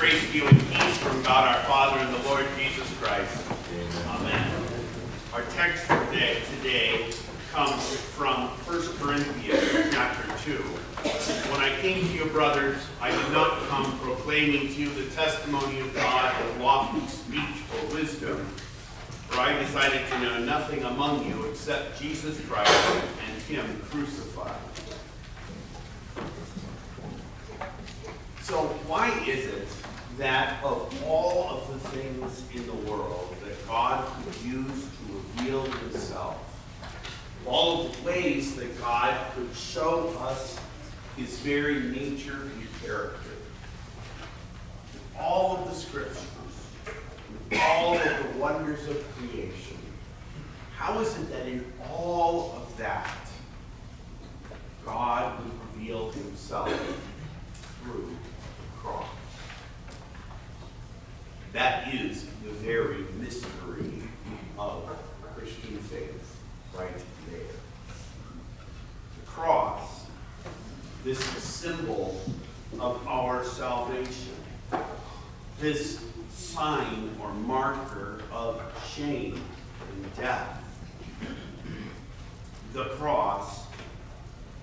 Grace be with peace from God our Father and the Lord Jesus Christ. Amen. Our text for today comes from 1 Corinthians chapter 2. When I came to you, brothers, I did not come proclaiming to you the testimony of God with lofty speech or wisdom, for I decided to know nothing among you except Jesus Christ and him crucified. So why is it that of all of the things in the world that God could use to reveal himself, all of the ways that God could show us his very nature and character, all of the scriptures, all of the wonders of creation, how is it that in all of that God would reveal himself through the cross? That is the very mystery of Christian faith right there. The cross, this symbol of our salvation, this sign or marker of shame and death. The cross,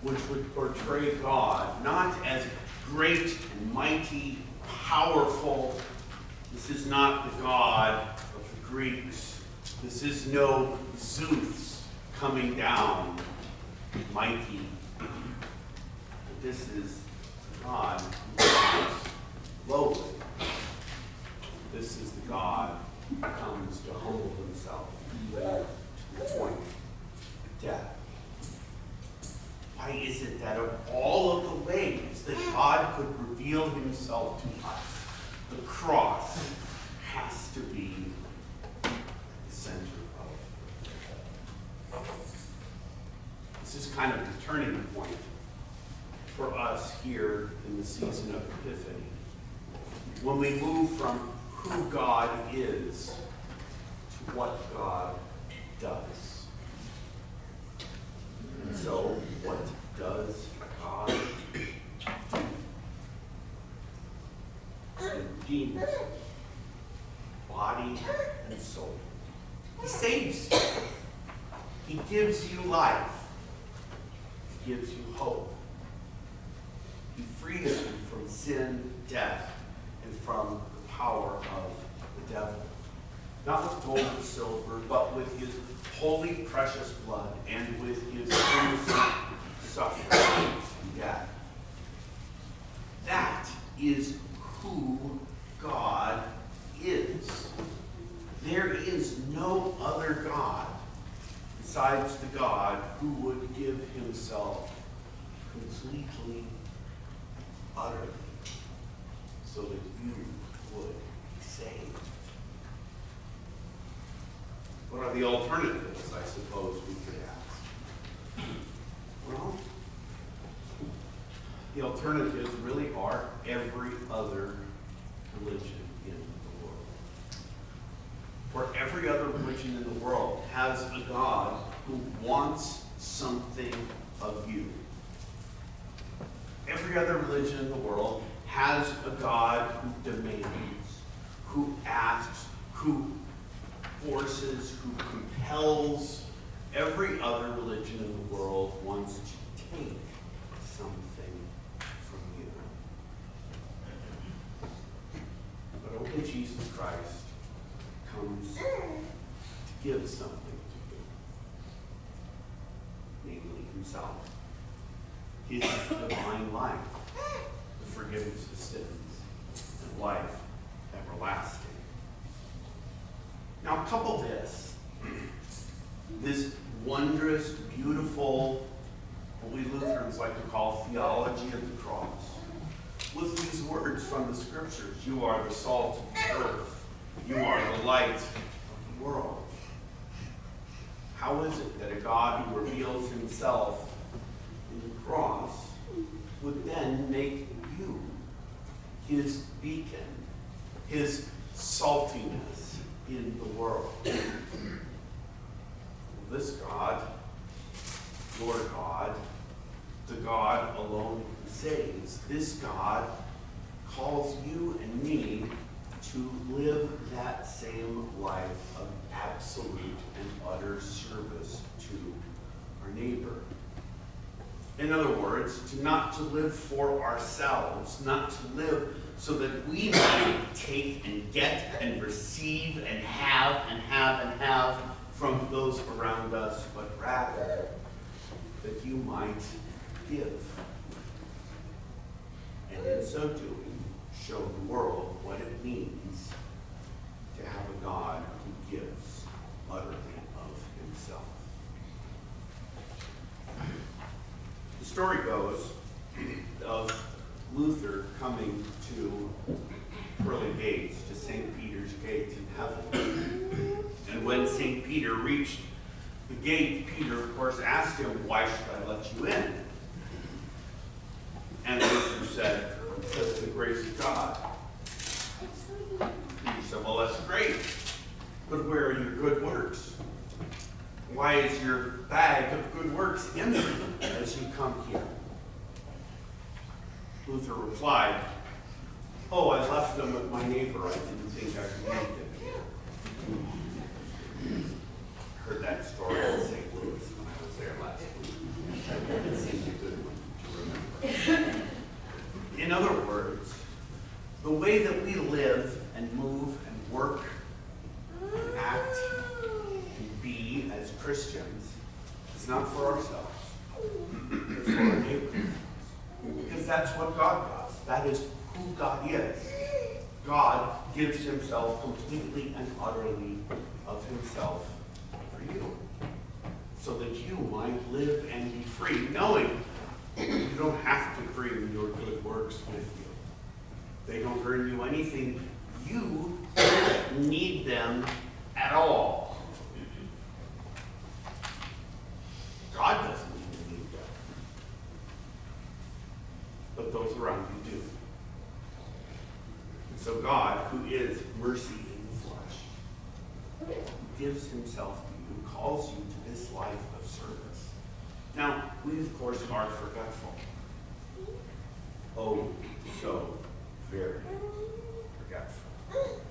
which would portray God not as great and mighty, powerful. This is not the God of the Greeks. This is no Zeus coming down mighty. This is God who is lowly. This is the God who comes to humble himself even to the point of death. Why is it that of all of the ways that God could reveal himself to us, the cross has to be the center of? This is kind of the turning point for us here in the season of Epiphany, when we move from who God is to what God does. And so, what does God do? He redeems body and soul. He saves you. He gives you life. He gives you hope. He frees you from sin, death, and from the power of the devil. Not with gold or silver, but with his holy, precious blood and with his innocent suffering and death. That is who God is. There is no other God besides the God who would give himself completely, utterly, so that you would be saved. What are the alternatives, I suppose we could ask? Well, the alternatives really are every other religion in the world. For every other religion in the world has a God who wants something of you. Every other religion in the world has a God who demands, who asks, who forces, who compels. Every other religion in the world wants to take something from you. But only Jesus Christ comes to give something to you, namely himself. His divine life, the forgiveness of sins, and life everlasting. Now couple this wondrous, beautiful, what we Lutherans like to call theology of the cross, with these words from the scriptures. You are the salt of the earth. You are the light of the world. How is it that a God who reveals himself in the cross would then make you his beacon, his saltiness in the world? This God, your God, the God alone who saves, this God calls you and me to live that same life of absolute and utter service to our neighbor. In other words, not to live for ourselves, not to live so that we might take and get and receive and have and have and have from those around us, but rather that you might give. And in so doing, show the world what it means to have a God who gives utterly of himself. The story goes of Luther coming to pearly gates, to St. Peter's gate in heaven. And when St. Peter reached the gate, Peter, of course, asked him, "Why should I let you in?" And Luther said, "Because of the grace of God." Peter said, "Well, that's great, but where are your good works? Why is your bag of good works empty as you come here?" Luther replied, "Oh, I left them with my neighbor. I didn't think I could need them." Heard that story in St. Louis when I was there last week. It seemed a good one to remember. In other words, the way that we live and move and work and act and be as Christians is not for ourselves, but for our neighbor. Because that's what God does. That is who God is. God gives himself completely and utterly of himself for you, so that you might live and be free, knowing you don't have to bring your good works with you. They don't earn you anything. You don't need them at all. God doesn't even need them. But those around you do. And so God, who is mercy in the flesh, gives himself to you, calls you to this life of service. Now, we, of course, are forgetful. Oh, so very forgetful.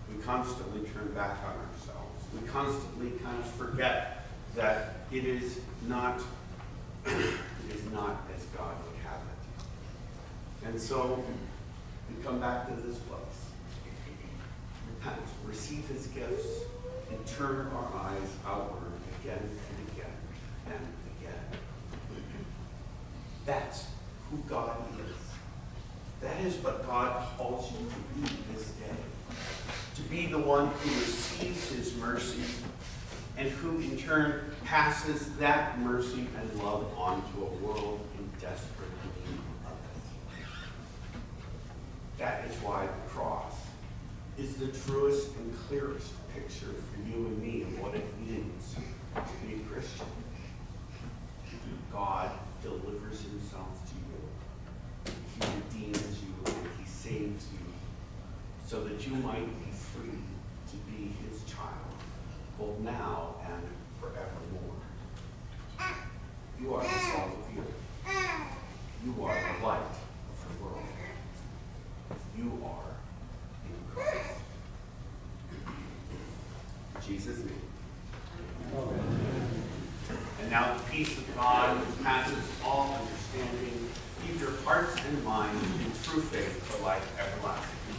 We constantly turn back on ourselves. We constantly kind of forget that it is not as God would have it. And so we come back to this place. Repent, receive his gifts, and turn our eyes outward again and again and again. That's who God is. That is what God calls you to be this day. To be the one who receives his mercy and who in turn passes that mercy and love on to a world in desperate need of it. That is why the cross is the truest and clearest picture for you and me of what it means to be a Christian. God delivers himself to you. He redeems you and he saves you so that you might be free to be his child, both now and forevermore. You are the salt of the earth. You are the light of the world. You are in Christ. In Jesus' name. Amen. And now the peace of God, which passes all understanding, keep your hearts and minds in true faith for life everlasting.